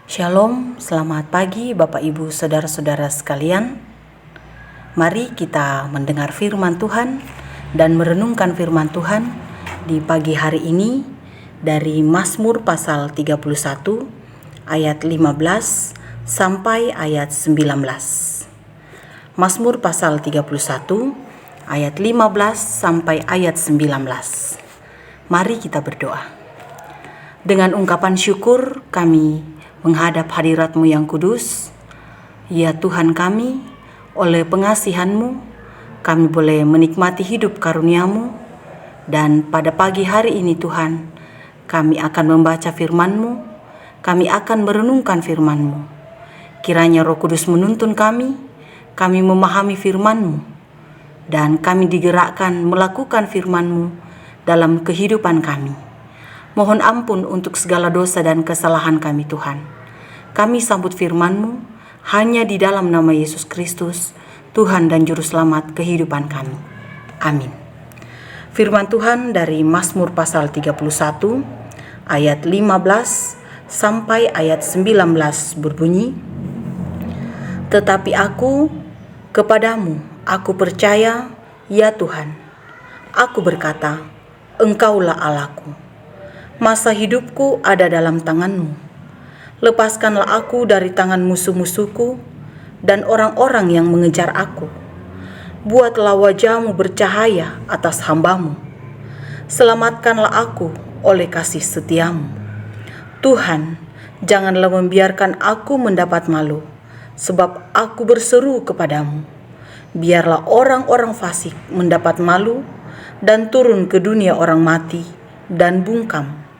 Shalom, selamat pagi Bapak Ibu Saudara-saudara sekalian. Mari kita mendengar firman Tuhan dan merenungkan firman Tuhan di pagi hari ini dari Mazmur pasal 31 ayat 15 sampai ayat 19. Mazmur pasal 31 ayat 15 sampai ayat 19. Mari kita berdoa. Dengan ungkapan syukur kami menghadap hadirat-Mu yang kudus. Ya Tuhan kami, oleh pengasihan-Mu, kami boleh menikmati hidup karunia-Mu. Dan pada pagi hari ini Tuhan, kami akan membaca firman-Mu, kami akan merenungkan firman-Mu. Kiranya Roh Kudus menuntun kami memahami firman-Mu, dan kami digerakkan melakukan firman-Mu dalam kehidupan kami. Mohon ampun untuk segala dosa dan kesalahan kami Tuhan. Kami sambut firman-Mu hanya di dalam nama Yesus Kristus, Tuhan dan Juru Selamat kehidupan kami. Amin. Firman Tuhan dari Mazmur pasal 31 ayat 15 sampai ayat 19 berbunyi, Tetapi aku kepadamu, aku percaya, ya Tuhan. Aku berkata, Engkaulah Allahku. Masa hidupku ada dalam tangan-Mu. Lepaskanlah aku dari tangan musuh-musuhku dan orang-orang yang mengejar aku. Buatlah wajah-Mu bercahaya atas hamba-Mu. Selamatkanlah aku oleh kasih setia-Mu. Tuhan, janganlah membiarkan aku mendapat malu, sebab aku berseru kepadamu. Biarlah orang-orang fasik mendapat malu dan turun ke dunia orang mati dan bungkam.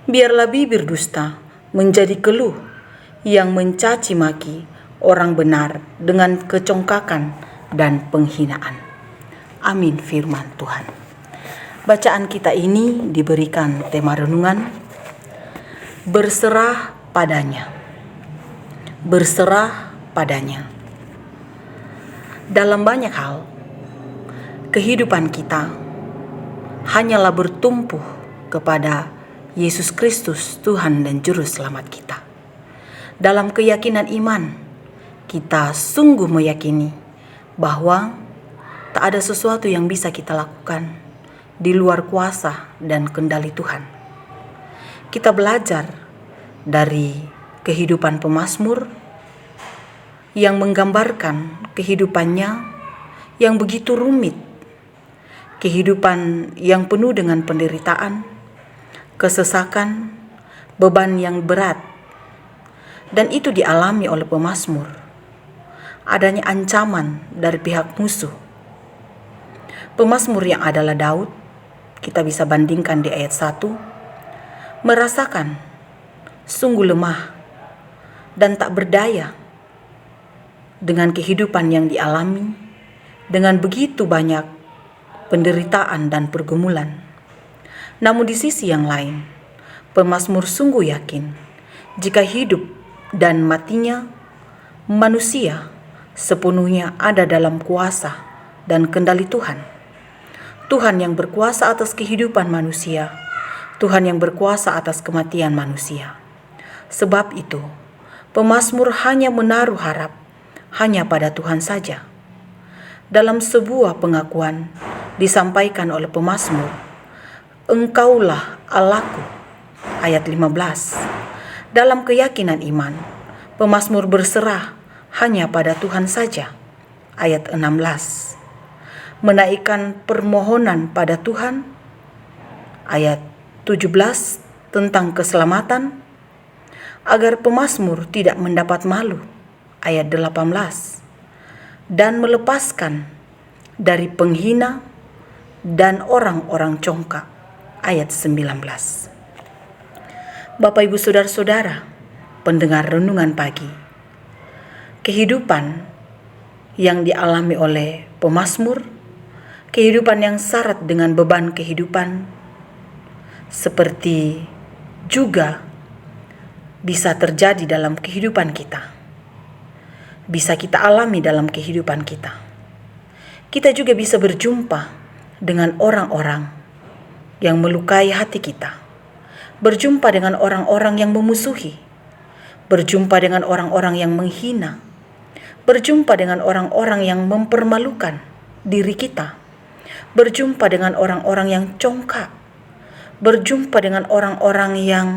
Biarlah bibir dusta menjadi keluh yang mencaci maki orang benar dengan kecongkakan dan penghinaan. Amin firman Tuhan. Bacaan kita ini diberikan tema renungan berserah padanya. Berserah padanya. Dalam banyak hal, kehidupan kita hanyalah bertumpu kepada Yesus Kristus, Tuhan dan Juru Selamat kita. Dalam keyakinan iman, kita sungguh meyakini bahwa tak ada sesuatu yang bisa kita lakukan di luar kuasa dan kendali Tuhan. Kita belajar dari kehidupan pemazmur yang menggambarkan kehidupannya yang begitu rumit, kehidupan yang penuh dengan penderitaan, kesesakan, beban yang berat, dan itu dialami oleh pemazmur. Adanya ancaman dari pihak musuh. Pemazmur yang adalah Daud, kita bisa bandingkan di ayat 1, merasakan sungguh lemah dan tak berdaya dengan kehidupan yang dialami, dengan begitu banyak penderitaan dan pergumulan. Namun di sisi yang lain, pemazmur sungguh yakin jika hidup dan matinya manusia sepenuhnya ada dalam kuasa dan kendali Tuhan. Tuhan yang berkuasa atas kehidupan manusia, Tuhan yang berkuasa atas kematian manusia. Sebab itu, pemazmur hanya menaruh harap hanya pada Tuhan saja. Dalam sebuah pengakuan disampaikan oleh pemazmur, Engkaulah Allahku, ayat 15. Dalam keyakinan iman, pemazmur berserah hanya pada Tuhan saja, ayat 16. Menaikkan permohonan pada Tuhan, ayat 17, tentang keselamatan, agar pemazmur tidak mendapat malu, ayat 18. Dan melepaskan dari penghina dan orang-orang congkak, ayat 19. Bapak Ibu Saudara-saudara, pendengar renungan pagi, kehidupan yang dialami oleh pemazmur, kehidupan yang syarat dengan beban kehidupan, seperti juga bisa terjadi dalam kehidupan kita, bisa kita alami dalam kehidupan kita. Kita juga bisa berjumpa dengan orang-orang yang melukai hati kita, berjumpa dengan orang-orang yang memusuhi, berjumpa dengan orang-orang yang menghina, berjumpa dengan orang-orang yang mempermalukan diri kita, berjumpa dengan orang-orang yang congkak, berjumpa dengan orang-orang yang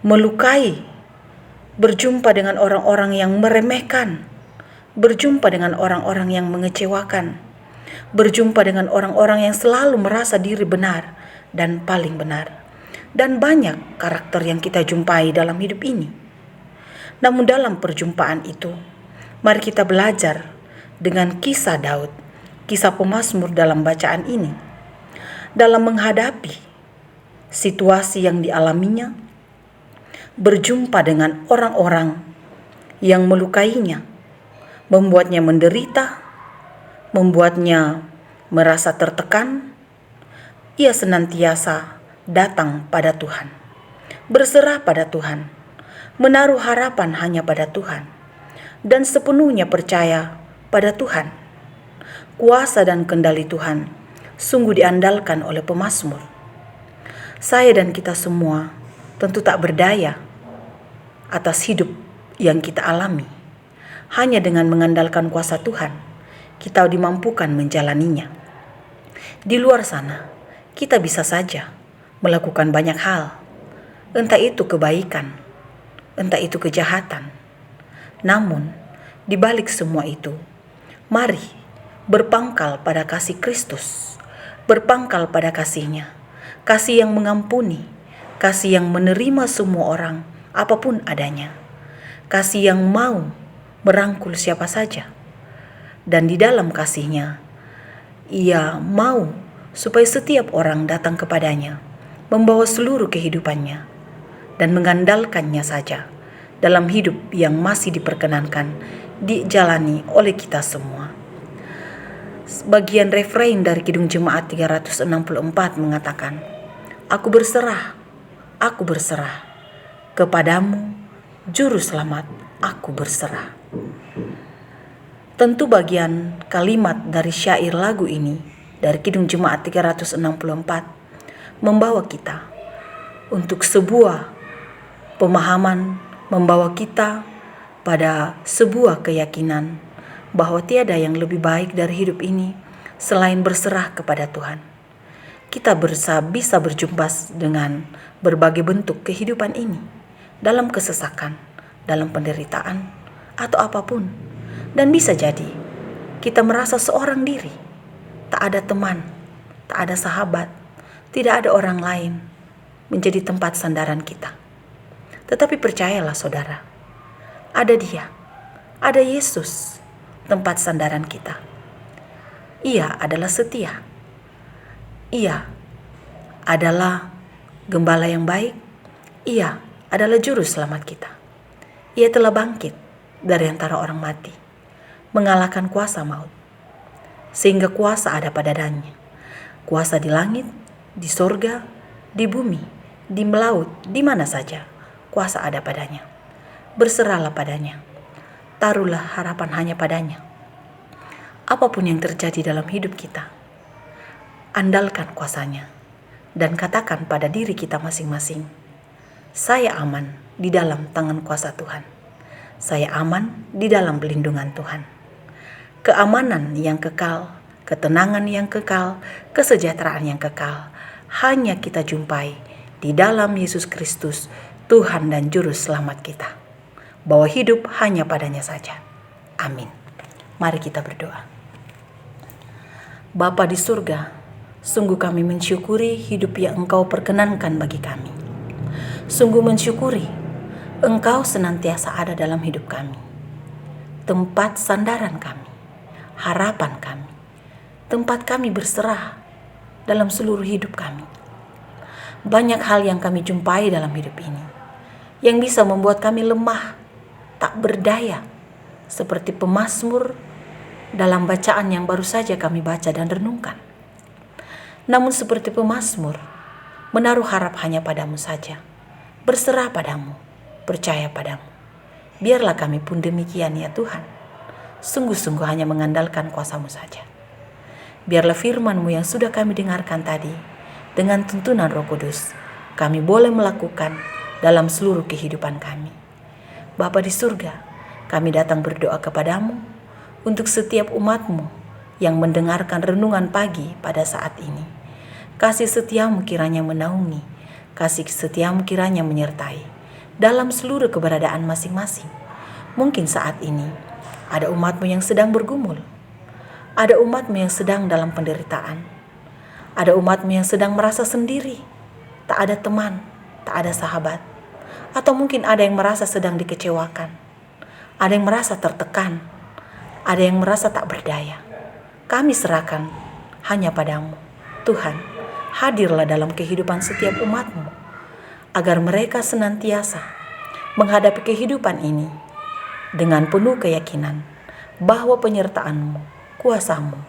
melukai, berjumpa dengan orang-orang yang meremehkan, berjumpa dengan orang-orang yang mengecewakan, berjumpa dengan orang-orang yang selalu merasa diri benar dan paling benar. Dan banyak karakter yang kita jumpai dalam hidup ini. Namun dalam perjumpaan itu, mari kita belajar dengan kisah Daud, kisah pemazmur dalam bacaan ini. Dalam menghadapi situasi yang dialaminya, berjumpa dengan orang-orang yang melukainya, membuatnya menderita, membuatnya merasa tertekan, ia senantiasa datang pada Tuhan, berserah pada Tuhan, menaruh harapan hanya pada Tuhan, dan sepenuhnya percaya pada Tuhan. Kuasa dan kendali Tuhan sungguh diandalkan oleh pemazmur. Saya dan kita semua tentu tak berdaya atas hidup yang kita alami. Hanya dengan mengandalkan kuasa Tuhan, kita dimampukan menjalaninya. Di luar sana, kita bisa saja melakukan banyak hal, entah itu kebaikan, entah itu kejahatan. Namun, di balik semua itu, mari berpangkal pada kasih Kristus, berpangkal pada kasih-Nya, kasih yang mengampuni, kasih yang menerima semua orang apapun adanya, kasih yang mau merangkul siapa saja. Dan di dalam kasih-Nya, Ia mau supaya setiap orang datang kepadanya, membawa seluruh kehidupannya, dan mengandalkannya saja dalam hidup yang masih diperkenankan dijalani oleh kita semua. Bagian refrain dari Kidung Jemaat 364 mengatakan, aku berserah, kepadamu, Juru Selamat, aku berserah. Tentu bagian kalimat dari syair lagu ini, dari Kidung Jemaat 364, membawa kita untuk sebuah pemahaman, membawa kita pada sebuah keyakinan bahwa tiada yang lebih baik dari hidup ini selain berserah kepada Tuhan. Kita bisa berjumpa dengan berbagai bentuk kehidupan ini, dalam kesesakan, dalam penderitaan, atau apapun. Dan bisa jadi kita merasa seorang diri, tak ada teman, tak ada sahabat, tidak ada orang lain menjadi tempat sandaran kita. Tetapi percayalah saudara, ada Dia, ada Yesus, tempat sandaran kita. Ia adalah setia. Ia adalah gembala yang baik. Ia adalah juru selamat kita. Ia telah bangkit dari antara orang mati, mengalahkan kuasa maut, sehingga kuasa ada pada dadanya. Kuasa di langit, di sorga, di bumi, di laut, di mana saja, kuasa ada padanya. Berserahlah padanya, taruhlah harapan hanya padanya. Apapun yang terjadi dalam hidup kita, andalkan kuasanya, dan katakan pada diri kita masing-masing, saya aman di dalam tangan kuasa Tuhan. Saya aman di dalam pelindungan Tuhan. Keamanan yang kekal, ketenangan yang kekal, kesejahteraan yang kekal, hanya kita jumpai di dalam Yesus Kristus, Tuhan dan Juru Selamat kita. Bahwa hidup hanya padanya saja. Amin. Mari kita berdoa. Bapa di surga, sungguh kami mensyukuri hidup yang Engkau perkenankan bagi kami. Sungguh mensyukuri Engkau senantiasa ada dalam hidup kami. Tempat sandaran kami, harapan kami, tempat kami berserah dalam seluruh hidup kami. Banyak hal yang kami jumpai dalam hidup ini yang bisa membuat kami lemah, tak berdaya, seperti pemazmur dalam bacaan yang baru saja kami baca dan renungkan. Namun seperti pemazmur, menaruh harap hanya padamu saja, berserah padamu, percaya padamu. Biarlah kami pun demikian ya Tuhan, sungguh-sungguh hanya mengandalkan kuasa-Mu saja. Biarlah firman-Mu yang sudah kami dengarkan tadi, dengan tuntunan Roh Kudus, kami boleh melakukan dalam seluruh kehidupan kami. Bapa di surga, kami datang berdoa kepadamu untuk setiap umat-Mu yang mendengarkan renungan pagi pada saat ini. Kasih setiamu kiranya menaungi, kasih setiamu kiranya menyertai dalam seluruh keberadaan masing-masing. Mungkin saat ini ada umat-Mu yang sedang bergumul, ada umat-Mu yang sedang dalam penderitaan, ada umat-Mu yang sedang merasa sendiri, tak ada teman, tak ada sahabat, atau mungkin ada yang merasa sedang dikecewakan, ada yang merasa tertekan, ada yang merasa tak berdaya. Kami serahkan hanya padamu, Tuhan. Hadirlah dalam kehidupan setiap umat-Mu, agar mereka senantiasa menghadapi kehidupan ini dengan penuh keyakinan bahwa penyertaan-Mu, kuasa-Mu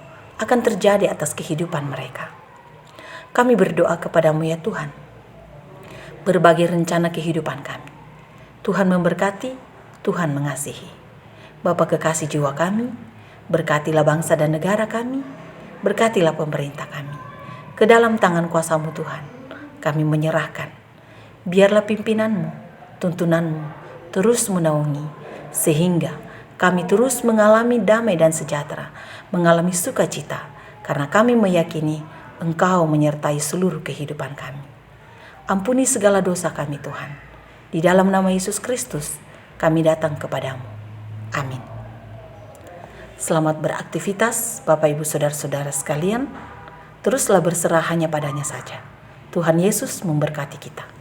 akan terjadi atas kehidupan mereka. Kami berdoa kepadamu ya Tuhan, berbagai rencana kehidupan kami, Tuhan memberkati, Tuhan mengasihi. Bapa kekasih jiwa kami, berkatilah bangsa dan negara kami, berkatilah pemerintah kami. Ke dalam tangan kuasa-Mu Tuhan, kami menyerahkan. Biarlah pimpinan-Mu, tuntunan-Mu terus menaungi, sehingga kami terus mengalami damai dan sejahtera, mengalami sukacita, karena kami meyakini Engkau menyertai seluruh kehidupan kami. Ampuni segala dosa kami Tuhan. Di dalam nama Yesus Kristus, kami datang kepadamu. Amin. Selamat beraktivitas Bapak Ibu Saudara-saudara sekalian. Teruslah berserah hanya padanya saja. Tuhan Yesus memberkati kita.